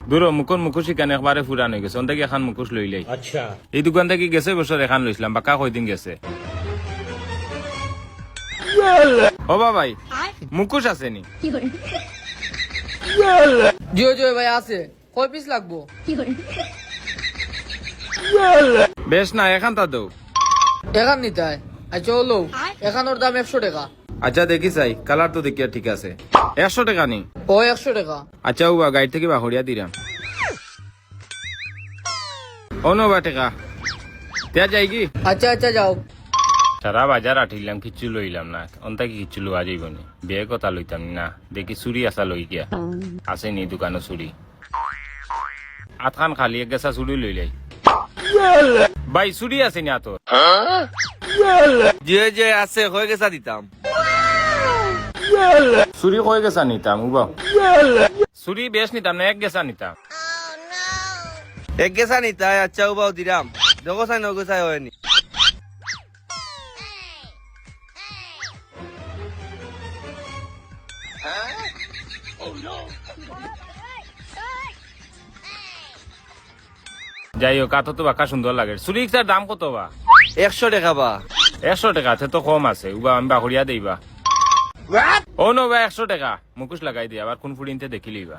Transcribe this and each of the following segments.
দূর মুকুন মুখোশ এখানে একবারে ফুরান হয়ে গেছে অন্তে এখন মুখোশ লইলেই। আচ্ছা এই দোকান থেকে গেছে বছর এখান লইছিলাম বাকা কয়দিন গেছে। ও ভাই মুখোশ আছে নি? জিও জিও ভাই আছে, কয় পিস লাগবো? বেশ না এখান তা দৌ। এখান নিতে হয়। আচ্ছা হলো এখানোর দাম 100 টাকা। আচ্ছা দেখি চাই কালার তো দেখিয়া ঠিক আছে। 100 টাকা নি? ও 100 টাকা। আচ্ছা উবা গাড়ি থেকে বাহরিয়া দিলাম। ও নবা টাকা দেয়া যাই কি? আচ্ছা আচ্ছা যাও। সারা বাজার আঠিলাম কিচ্ছু লইলাম না অন্তা কি কিচ্ছু লওয়া যাইব নি বিয়ে কথা লইতাম না দেখি চুরি আসা লই গিয়া আছে নি দোকানে চুরি আতখান খালি এক গেছা চুরি লইলাই ভাই চুরি আছে নি আতর? যে যে আছে হয়ে গেছা দিতাম। চুরি কয় গেছা নিতাম উবা চুরি বেশ নিতাম না এক গেছা নিতাম। এক গেছা নিতাই আচ্ছা উবাও দিলাম দেখো চাই নগেছাই হয়নি। যাই হোক আত তো বাকা সুন্দর লাগে চুরি ইচ্ছার দাম কত বা? 100 টাকা বা। 100 টাকা তো কম আছে উবা আমি বাহরিয়া দিবা। ও নো ভাই 100 টাকা মুখোশ লাগাই দিয়ে আবার কোন ফুড়িনতে দেখিলিবা।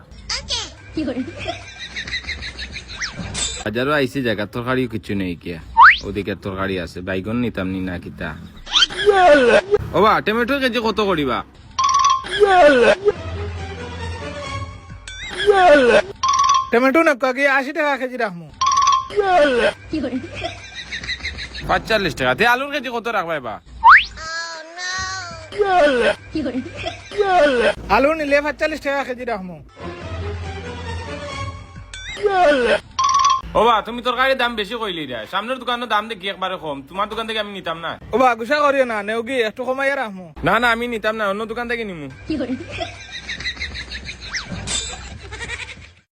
বাজারও আইসি জায়গা তরকারিও কিছু নেই কিয়া ওদিকে তরকারি আছে বাইগন নিতাম নি না কিতা। ও বা টমেটো কেজি কত করিবা? টমেটো না কাকি 80 টাকা কেজি রাখমু। 45 টাকা তে আলুর কেজি কত রাখবাই বা? আলু নিলে 45 টাকা কেজি রাখমু। ও বা তুমি তরকারির দাম বেশি কইলি রে সামনের দোকানের দাম দেখি একবারে কম তোমার দোকান থেকে আমি নিতাম না। ও বা গুসা করিও না নেওগি একটু কমাইয়া রাখমু। না না আমি নিতাম না অন্য দোকান থেকে নিমু।